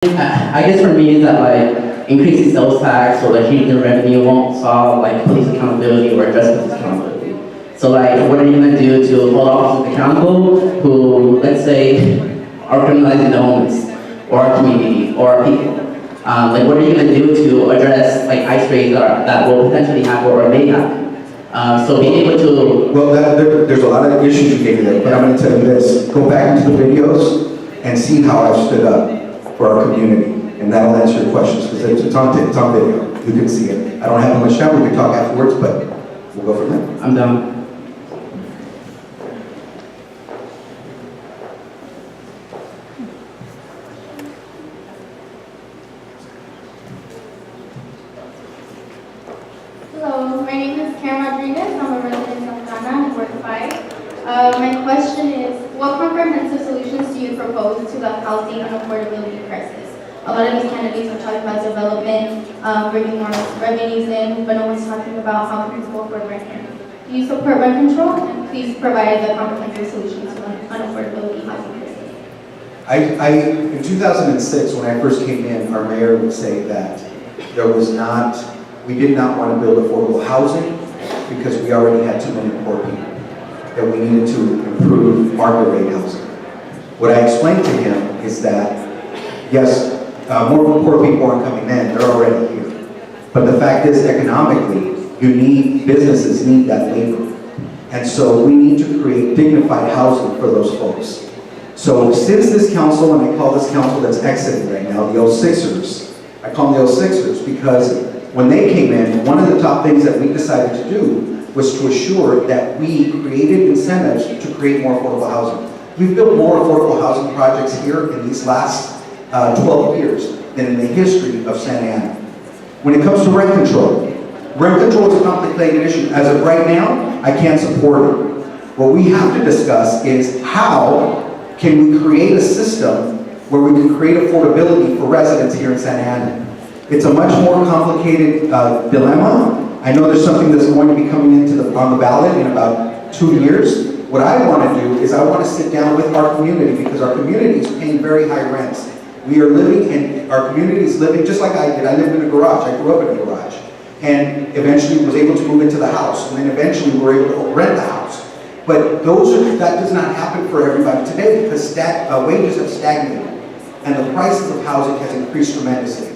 I guess for me is that like increasing sales tax or like hidden revenue won't solve like police accountability or address police accountability. So like what are you gonna do to hold officers accountable who, let's say, are criminalizing the homeless or our community or our people? Like what are you gonna do to address like ICE raids that will potentially happen or may happen? So being able to Well, there's a lot of issues you gave me there, but I'm going to tell you this. Go back into the videos and see how I've stood up for our community, and that'll answer your questions, because it's on video. You can see it. I don't have much time. We can talk afterwards, but we'll go from there. I'm done. Hello, my name is Karen Rodriguez. I'm a resident of Ghana in Ward 5. My question is, what comprehensive solutions do you propose to the housing and affordability crisis? A lot of these candidates are talking about development, bringing more revenues in, but no one's talking about how people afford rent. Do you support rent control? And please provide the comprehensive solutions to the unaffordability housing crisis. In 2006, when I first came in, our mayor would say that we did not want to build affordable housing because we already had too many poor people, that we needed to improve market rate housing. What I explained to him is that, yes, more poor people aren't coming in, they're already here. But the fact is, economically, businesses need that labor. And so we need to create dignified housing for those folks. So since this council, and I call this council that's exiting right now, the 06ers, I call them the 06ers because when they came in, one of the top things that we decided to do was to assure that we created incentives to create more affordable housing. We've built more affordable housing projects here in these last 12 years than in the history of Santa Ana. When it comes to rent control is a complicated issue. As of right now, I can't support it. What we have to discuss is how can we create a system where we can create affordability for residents here in Santa Ana. It's a much more complicated dilemma. I know there's something that's going to be coming on the ballot in about 2 years. What I want to do is I want to sit down with our community, because our community is paying very high rents. We are living, and our community is living just like I did. I lived in a garage. I grew up in a garage. And eventually was able to move into the house. And then eventually we were able to rent the house. But that does not happen for everybody today, because wages have stagnated. And the prices of housing has increased tremendously.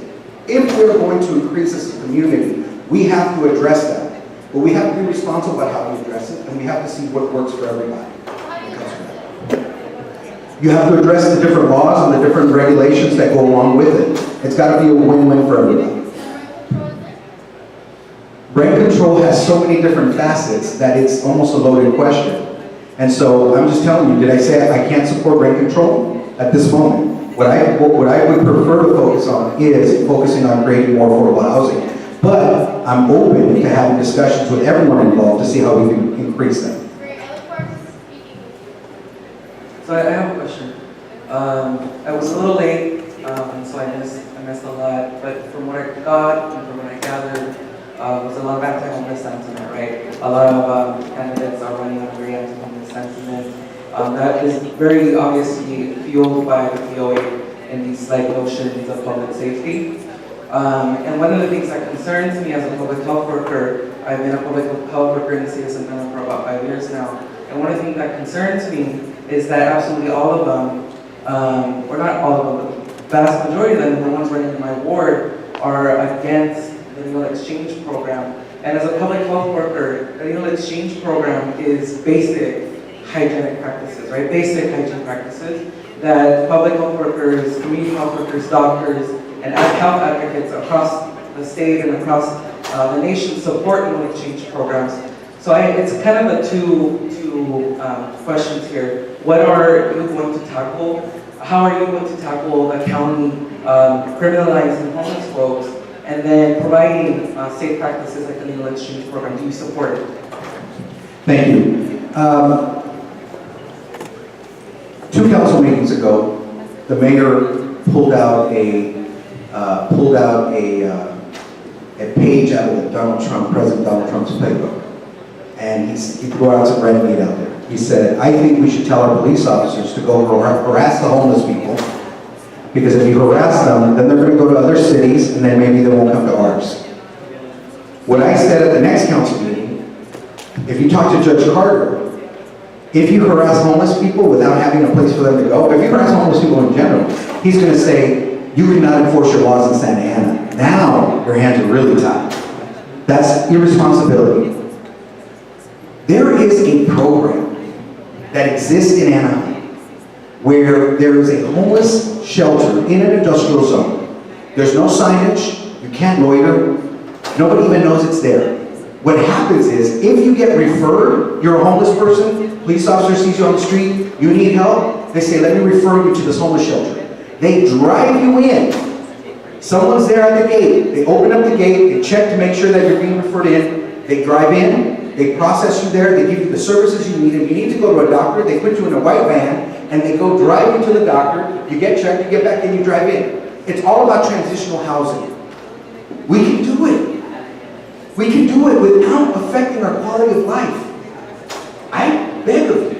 If we're going to increase as a community, we have to address that. But we have to be responsible about how we address it, and we have to see what works for everybody. You have to address the different laws and the different regulations that go along with it. It's got to be a win-win for everybody. Rent control has so many different facets that it's almost a loaded question. And so I'm just telling you, did I say I can't support rent control? At this moment. What I would prefer to focus on is focusing on creating more affordable housing. But I'm open to having discussions with everyone involved to see how we can increase them. So I have a question. I was a little late, so I missed a lot. But from what I got and from what I gathered, was a lot of anti-homeless sentiment, right? A lot of candidates are running on very anti-homeless sentiment. That is very obviously fueled by the POA and these notions of public safety. And one of the things that concerns me as a public health worker, I've been a public health worker in the city of Santa Ana for about 5 years now. And one of the things that concerns me is that absolutely all of them, or not all of them, but the vast majority of them, the ones running in my ward, are against the Needle Exchange program. And as a public health worker, the Needle Exchange program is basic hygienic practices, right? Basic hygiene practices that public health workers, community health workers, doctors, and health advocates across the state and across the nation support Needle Exchange programs. So it's kind of a two questions here. What are you going to tackle? How are you going to tackle the county criminalizing homeless folks and then providing safe practices like the Needle Exchange program? Do you support it? Thank you. 2 council meetings ago, the mayor pulled out a page out of President Donald Trump's playbook, and he threw out some red meat out there. He said, "I think we should tell our police officers to go harass the homeless people Because if you harass them, then they're gonna go to other cities, and then maybe they won't come to ours. What I said at the next council meeting, if you talk to Judge Carter, if you harass homeless people without having a place for them to go, if you harass homeless people in general, he's gonna say, you cannot enforce your laws in Santa Ana. Now, your hands are really tied. That's irresponsibility. There is a program that exists in Anaheim where there is a homeless shelter in an industrial zone. There's no signage, you can't loiter, nobody even knows it's there. What happens is, if you get referred, you're a homeless person, police officer sees you on the street, you need help, they say, let me refer you to this homeless shelter. They drive you in. Someone's there at the gate. They open up the gate, they check to make sure that you're being referred in, they drive in, they process you there, they give you the services you need. If you need to go to a doctor, they put you in a white van, and they go drive you to the doctor, you get checked, you get back in, you drive in. It's all about transitional housing. We can do it. We can do it without affecting our quality of life. I beg of you,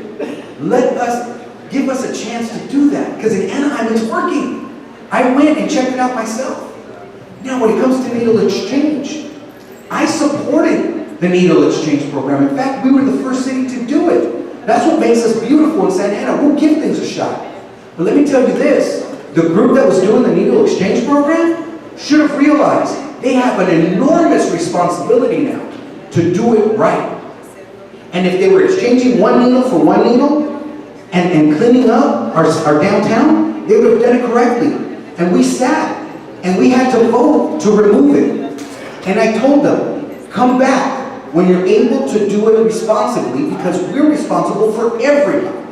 give us a chance to do that, because in Anaheim it's working. I went and checked it out myself. Now when it comes to needle exchange, I supported the needle exchange program. In fact, we were the first city to do it. That's what makes us beautiful in Santa Ana. We'll give things a shot. But let me tell you this, the group that was doing the needle exchange program should have realized they have an enormous responsibility now to do it right. And if they were exchanging one needle for one needle and cleaning up our downtown, they would have done it correctly. And we sat and we had to vote to remove it. And I told them, come back when you're able to do it responsibly, because we're responsible for everyone.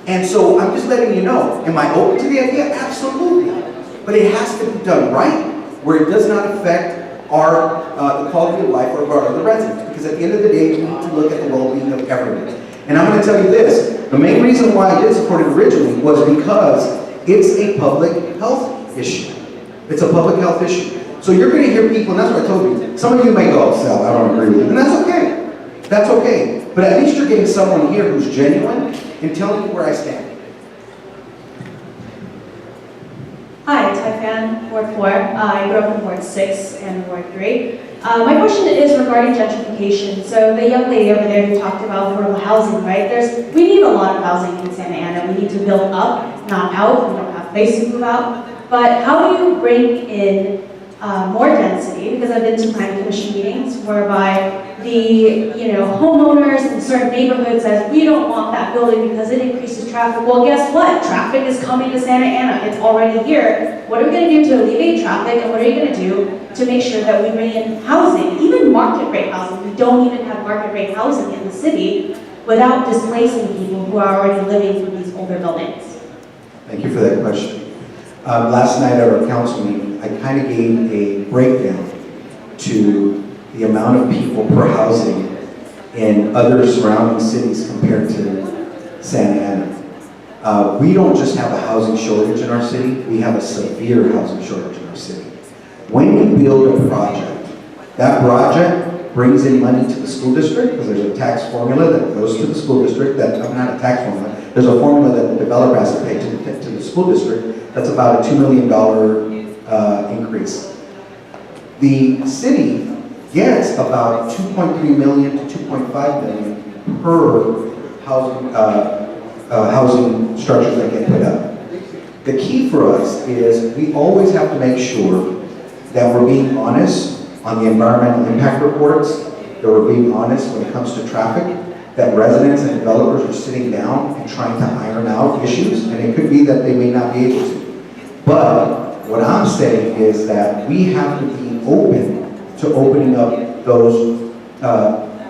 And so I'm just letting you know, am I open to the idea? Absolutely. But it has to be done right, where it does not affect our the quality of life of our other residents. Because at the end of the day, we need to look at the well-being of everyone. And I'm going to tell you this, the main reason why I did support it originally was because it's a public health issue. It's a public health issue. So you're going to hear people, and that's what I told you, some of you may go, Sal, I don't agree with you, and that's okay. That's okay. But at least you're getting someone here who's genuine and telling you where I stand. Hi, Tai Fan, Ward 4. I grew up in Ward 6 and Ward 3. My question is regarding gentrification. So the young lady over there who talked about affordable housing, right? We need a lot of housing in Santa Ana. We need to build up, not out. We don't have a place to move out. But how do you bring in more density? Because I've been to planning commission meetings whereby the homeowners in certain neighborhoods says, we don't want that building because it increases traffic. Well, guess what? Traffic is coming to Santa Ana. It's already here. What are we going to do to alleviate traffic, and what are you going to do to make sure that we bring in housing, even market rate housing? We don't even have market rate housing in the city without displacing people who are already living in these older buildings. Thank you for that question. Last night at our council meeting, I kind of gave a breakdown to the amount of people per housing in other surrounding cities compared to Santa Ana. We don't just have a housing shortage in our city, we have a severe housing shortage in our city. When you build a project, that project brings in money to the school district, because there's a tax formula that goes to the school district, not a tax formula, there's a formula that the developer has to pay to the school district, that's about a $2 million increase. The city gets about 2.3 million to 2.5 million per housing structures that get put up. The key for us is we always have to make sure that we're being honest on the environmental impact reports, that we're being honest when it comes to traffic, that residents and developers are sitting down and trying to iron out issues, and it could be that they may not be able to. But what I'm saying is that we have to be open to opening up those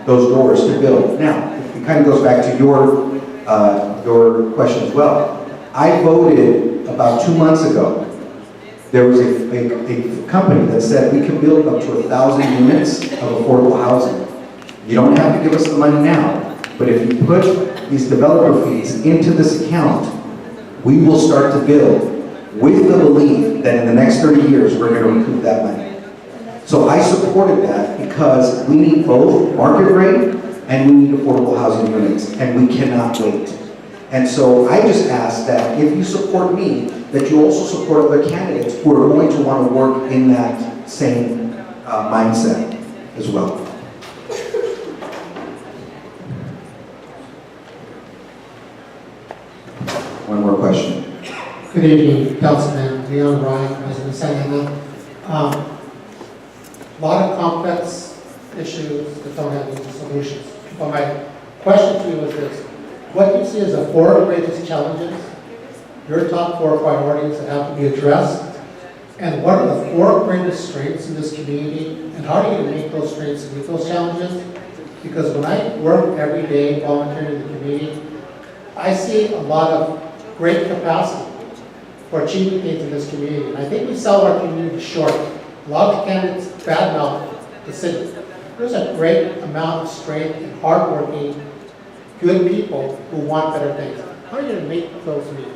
doors to build. Now, it kind of goes back to your question as well. I voted about 2 months ago. There was a company that said we can build up to 1,000 units of affordable housing. You don't have to give us the money now, but if you put these developer fees into this account, we will start to build with the belief that in the next 30 years, we're going to recoup that money. So I supported that because we need both market rate and we need affordable housing units, and we cannot wait. And so I just ask that if you support me, that you also support other candidates who are going to want to work in that same mindset as well. One more question. Good evening, Councilman Leon Ryan, President of Santa Ana. A lot of complex issues that don't have easy solutions. But my question to you is this: what do you see as the 4 greatest challenges, your top 4 priorities that have to be addressed? And what are the 4 greatest strengths in this community? And how are you going to make those strengths and meet those challenges? Because when I work every day volunteering in the community, I see a lot of great capacity for achieving things in this community. And I think we sell our community short. A lot of candidates badmouth the city. There's a great amount of strength and hardworking, good people who want better things. How are you going to make those meet?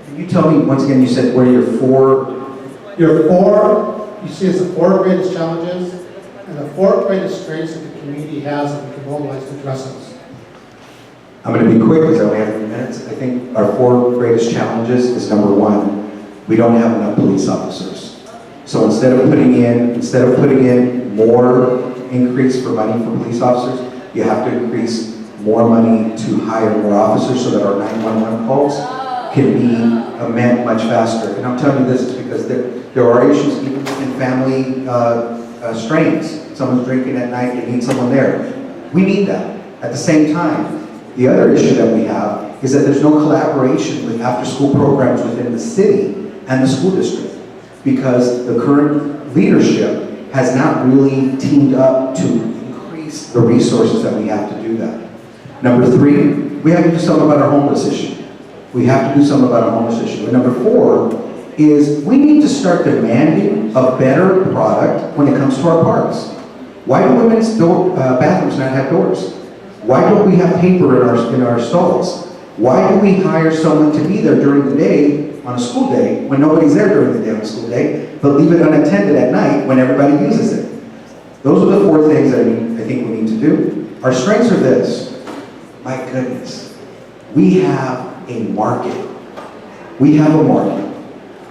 Can you tell me, once again, you said what are your 4? Your 4, you see as the 4 greatest challenges and the 4 greatest strengths that the community has that we can mobilize to address those. I'm going to be quick because I only have 3 minutes. I think our 4 greatest challenges is number 1, we don't have enough police officers. So instead of putting in more increase for money for police officers, you have to increase more money to hire more officers so that our 911 calls can be met much faster. And I'm telling you this because there are issues even in family strains. Someone's drinking at night, they need someone there. We need that. At the same time, the other issue that we have is that there's no collaboration with after-school programs within the city and the school district because the current leadership has not really teamed up to increase the resources that we have to do that. Number 3, we have to do something about our homeless issue. We have to do something about our homeless issue. And number 4 is we need to start demanding a better product when it comes to our parks. Why do women's bathrooms not have doors? Why don't we have paper in our stalls? Why do we hire someone to be there during the day on a school day when nobody's there during the day on a school day, but leave it unattended at night when everybody uses it? Those are the 4 things that I think we need to do. Our strengths are this. My goodness, we have a market. We have a market.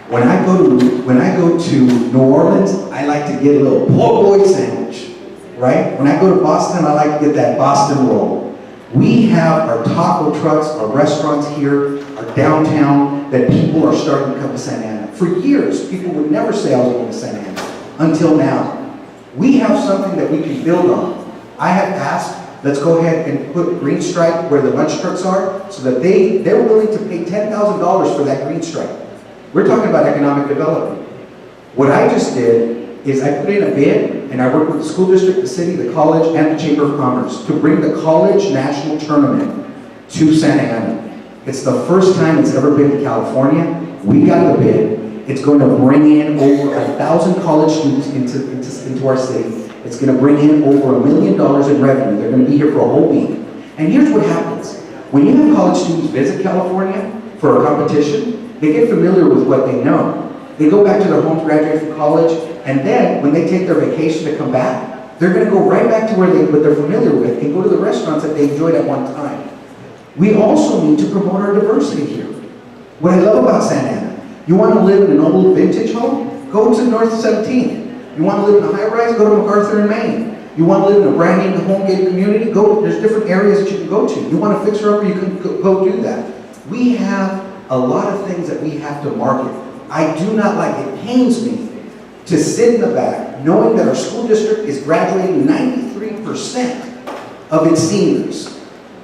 When I go to New Orleans, I like to get a little po' boy sandwich. Right? When I go to Boston, I like to get that Boston roll. We have our taco trucks, our restaurants here, our downtown, that people are starting to come to Santa Ana. For years, people would never say I was going to Santa Ana, until now. We have something that we can build on. I have asked, let's go ahead and put Green Stripe where the lunch trucks are, so that they're willing to pay $10,000 for that Green Stripe. We're talking about economic development. What I just did is I put in a bid, and I worked with the school district, the city, the college, and the Chamber of Commerce to bring the college national tournament to Santa Ana. It's the first time it's ever been to California. We got the bid. It's going to bring in over 1,000 college students into our city. It's going to bring in over $1 million in revenue. They're going to be here for a whole week. And here's what happens. When you have college students visit California for a competition, they get familiar with what they know. They go back to their homes, graduate from college, and then when they take their vacation to come back, they're going to go right back to what they're familiar with and go to the restaurants that they enjoyed at one time. We also need to promote our diversity here. What I love about Santa Ana, you want to live in an old vintage home? Go to North 17th. You want to live in a high-rise? Go to MacArthur in Maine. You want to live in a brand new home-gated community? Go. There's different areas that you can go to. You want to fix her up, you can go do that. We have a lot of things that we have to market. I do not like it. Pains me to sit in the back knowing that our school district is graduating 93% of its seniors,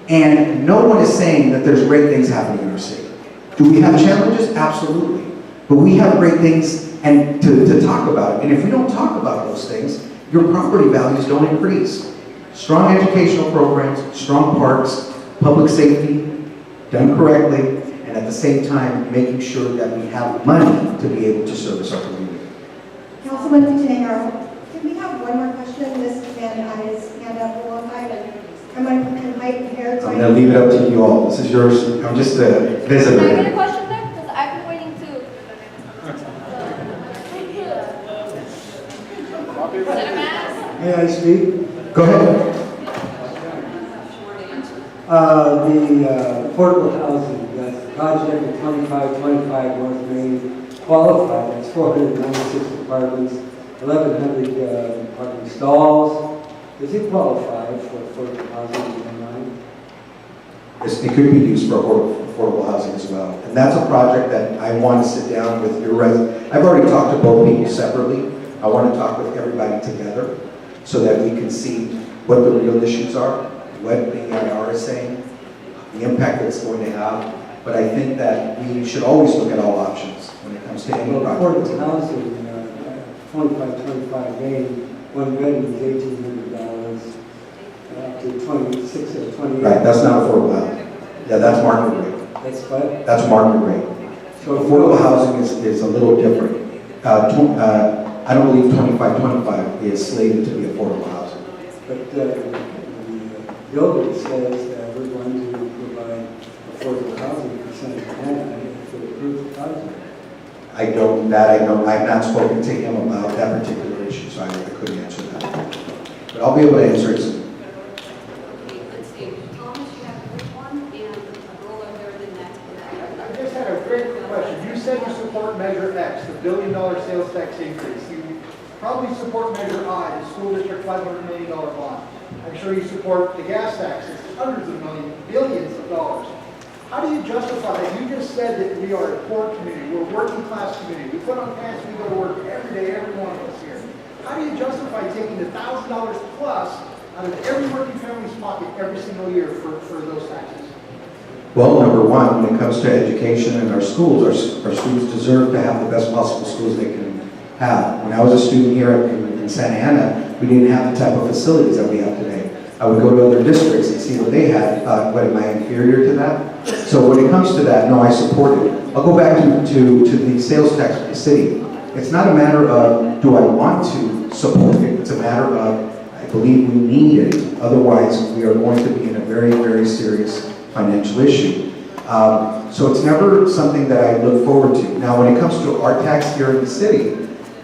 and no one is saying that there's great things happening in our city. Do we have challenges? Absolutely. But we have great things and to talk about it. And if we don't talk about those things, your property values don't increase. Strong educational programs, strong parks, public safety, done correctly, and at the same time, making sure that we have money to be able to service our community. Councilman Cuccinero, can we have one more question? This man had his hand up a long time, and am I prepared? I'm going to leave it up to you all. This is yours. I'm just a visitor. Can I get a question there? Because I've been waiting to. Is that a mask? May I speak? Go ahead. The affordable housing, that's project in 2525 North Main qualified. That's 496 apartments, 1,100 parking stalls. Does it qualify for affordable housing in your mind? It could be used for affordable housing as well. And that's a project that I want to sit down with your residents. I've already talked to both people separately. I want to talk with everybody together so that we can see what the real issues are, what the EIR is saying, the impact that it's going to have. But I think that we should always look at all options when it comes to any Well, project. affordable housing, 2525 Main, one bedroom is $1,800, up to 26 or 28. Right, that's not affordable housing. Yeah, that's market rate. That's what? That's market rate. So Affordable housing is a little different. I don't believe 2525 is slated to be affordable housing. But the builder says that we're going to provide affordable housing for Senator Hanna if it approves the project. I've not spoken to him about that particular issue, so I couldn't answer that. But I'll be able to answer it soon. Let's see, Thomas, you have one, and a roll over the next. I just had a quick question. You said you support Measure X, the $1 billion sales tax increase. You probably support Measure I, the school district $500 million bond. I'm sure you support the gas taxes, hundreds of millions, billions of dollars. How do you justify that? You just said that we are a poor community, we're a working class community. We put on pants, we go to work every day, every one of us here. How do you justify taking the $1,000 plus out of every working family's pocket every single year for those taxes? Well, number one, when it comes to education in our schools, our students deserve to have the best possible schools they can have. When I was a student here in Santa Ana, we didn't have the type of facilities that we have today. I would go to other districts and see what they had. What, am I inferior to that? So when it comes to that, no, I support it. I'll go back to the sales tax for the city. It's not a matter of, do I want to support it? It's a matter of, I believe we need it. Otherwise, we are going to be in a very, very serious financial issue. So it's never something that I look forward to. Now, when it comes to our tax here in the city,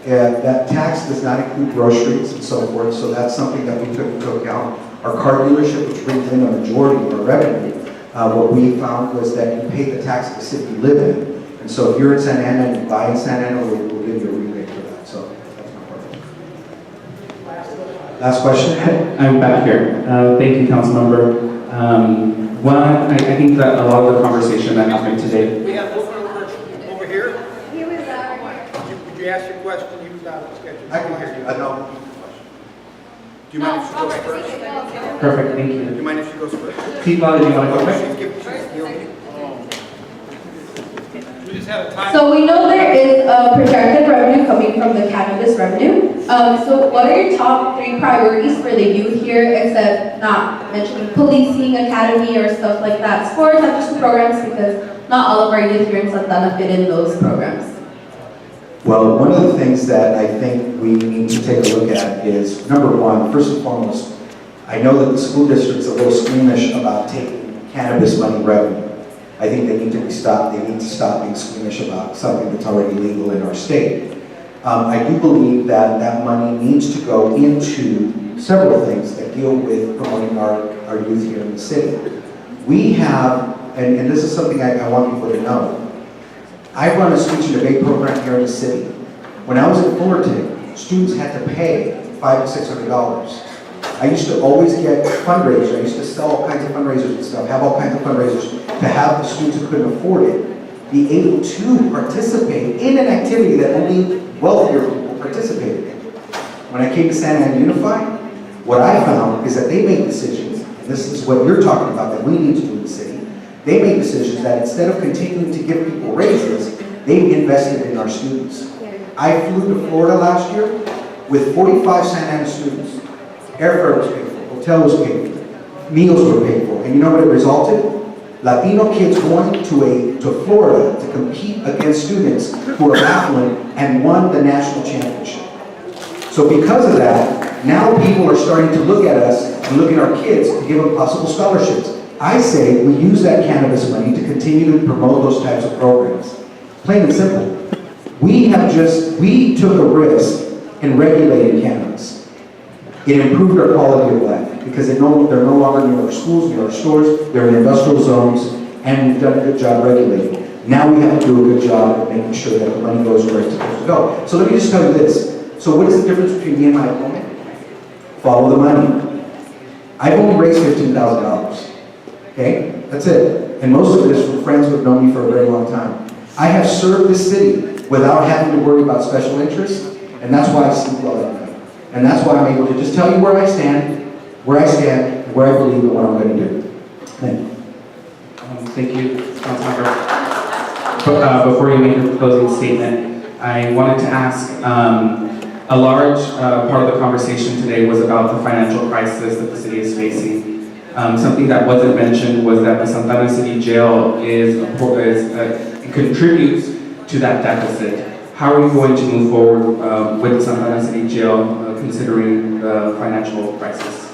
that tax does not include groceries and so forth, so that's something that we took into account. Our car dealership, which brings in a majority of our revenue, what we found was that you pay the tax of the city you live in. And so if you're in Santa Ana and you buy in Santa Ana, we'll give you a rebate for that. So that's my part. Last question. I'm back here. Thank you, Councilmember. One, I think that a lot of the conversation that happened today. We have one over here. He was out. Would you ask your question? He was out of schedule. I can hear you. No. Do you mind if she goes first? Perfect, thank you. Do you mind if she goes first? Pete, Valley, do you want to go first? We just had a time. So we know there is a projected revenue coming from the cannabis revenue. So what are your top 3 priorities for the youth here, except not mentioning policing, academy, or stuff like that? Sports, after school programs, because not all of our youth here in Santa Ana fit in those programs. Well, one of the things that I think we need to take a look at is, number one, first and foremost, I know that the school district's a little squeamish about taking cannabis money revenue. I think they need to be stopped. They need to stop being squeamish about something that's already legal in our state. I do believe that that money needs to go into several things that deal with promoting our youth here in the city. We have, and this is something I want people to know, I run a speech and debate program here in the city. When I was at Fullerton, students had to pay $500 to $600. I used to always get fundraisers. I used to sell all kinds of fundraisers and stuff, have all kinds of fundraisers to have the students who couldn't afford it be able to participate in an activity that only wealthier people participated in. When I came to Santa Ana Unified, what I found is that they make decisions, and this is what you're talking about that we need to do in the city. They make decisions that instead of continuing to give people raises, they invested in our students. I flew to Florida last year with 45 Santa Ana students. Airfare was paid for, hotel was paid for, meals were paid for, and you know what it resulted? Latino kids going to Florida to compete against students who are affluent and won the national championship. So because of that, now people are starting to look at us and look at our kids to give them possible scholarships. I say we use that cannabis money to continue to promote those types of programs. Plain and simple. We took a risk in regulating cannabis. It improved our quality of life because they're no longer near our schools, near our stores, they're in industrial zones, and we've done a good job regulating. Now we have to do a good job of making sure that the money goes where it's supposed to go. So let me just tell you this. So what is the difference between me and my opponent? Follow the money. I've only raised $15,000. Okay? That's it. And most of it is from friends who have known me for a very long time. I have served this city without having to worry about special interests, and that's why I sleep well at night. And that's why I'm able to just tell you where I stand, and where I believe and what I'm going to do. Thank you. Thank you, Councilmember. Before you make your closing statement, I wanted to ask, a large part of the conversation today was about the financial crisis that the city is facing. Something that wasn't mentioned was that the Santana City Jail contributes to that deficit. How are you going to move forward with the Santana City Jail considering the financial crisis?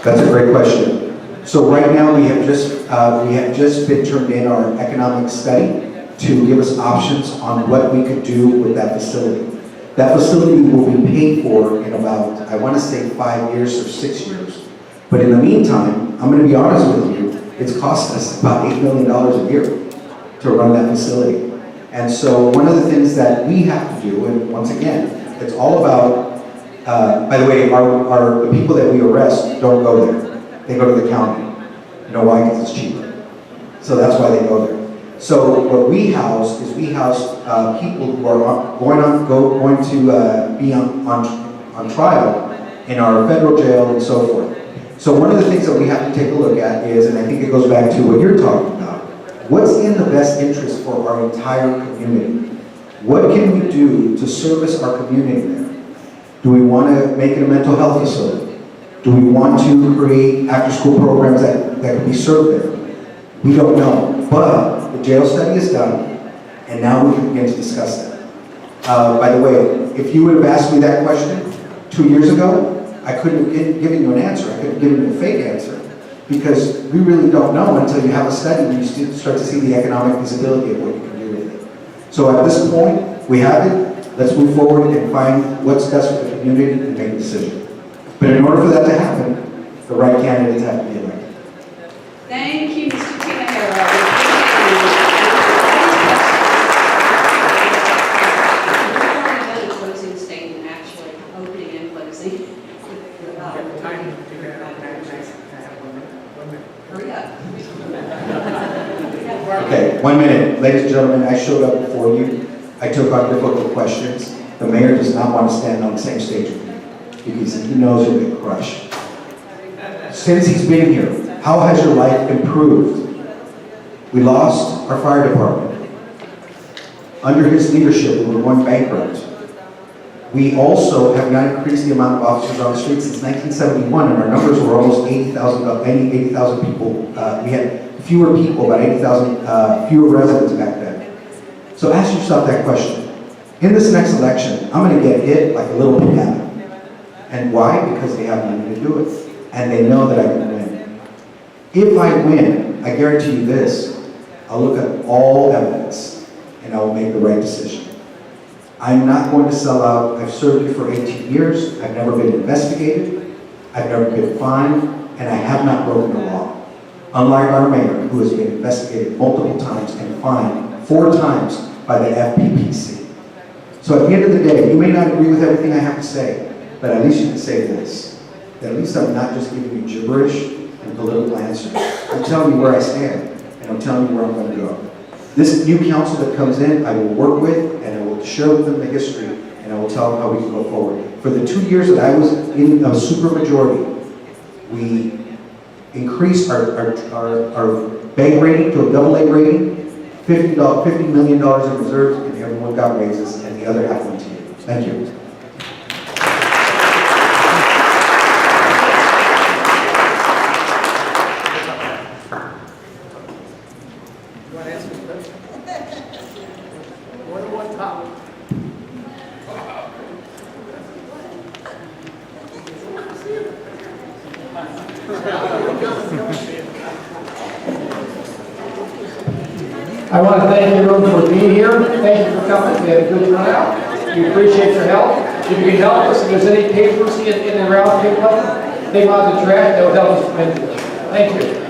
That's a great question. So right now we have just been turned in our economic study to give us options on what we could do with that facility. That facility will be paid for in about, I want to say 5 years or 6 years. But in the meantime, I'm going to be honest with you, it's cost us about $8 million a year to run that facility. And so one of the things that we have to do, and once again, it's all about, by the way, the people that we arrest don't go there. They go to the county. You know why? Because it's cheaper. So that's why they go there. So what we house is people who are going to be on trial in our federal jail and so forth. So one of the things that we have to take a look at is, and I think it goes back to what you're talking about, what's in the best interest for our entire community? What can we do to service our community there? Do we want to make it a mental health facility? Do we want to create after-school programs that can be served there? We don't know, but the jail study is done, and now we can begin to discuss that. By the way, if you would have asked me that question 2 years ago, I couldn't have given you an answer. I could have given you a fake answer, because we really don't know until you have a study and you start to see the economic feasibility of what you can do with it. So at this point, we have it. Let's move forward and find what's best for the community and make a decision. But in order for that to happen, the right candidates have to be elected. Thank you, Mr. Tinajero. Closing statement, actually, opening and closing. Hurry up. Okay, 1 minute. Ladies and gentlemen, I showed up before you. I took on difficult questions. The mayor does not want to stand on the same stage with me because he knows he'll get crushed. Since he's been here, how has your life improved? We lost our fire department. Under his leadership, we were going bankrupt. We also have not increased the amount of officers on the street since 1971, and our numbers were almost 80,000 people. We had fewer people, about 80,000 fewer residents back then. So ask yourself that question. In this next election, I'm going to get hit like a little piano. And why? Because they have money to do it. And they know that I can win. If I win, I guarantee you this, I'll look at all evidence and I will make the right decision. I'm not going to sell out. I've served you for 18 years. I've never been investigated. I've never been fined. And I have not broken the law. Unlike our mayor, who has been investigated multiple times and fined 4 times by the FPPC. So at the end of the day, you may not agree with everything I have to say, but at least you can say this. That at least I'm not just giving you gibberish and political answers. I'm telling you where I stand, and I'm telling you where I'm going to go. This new council that comes in, I will work with, and I will share with them the history, and I will tell them how we can go forward. For the 2 years that I was in a supermajority, we increased our bank rating to a AA rating, $50 million in reserves, and everyone got raises, and the other half went to you. Thank you. I want to thank everyone for being here. Thank you for coming. We had a good turnout. We appreciate your help. If you can help us, if there's any papers in and around, take them out of the trash. That would help us tremendously. Thank you.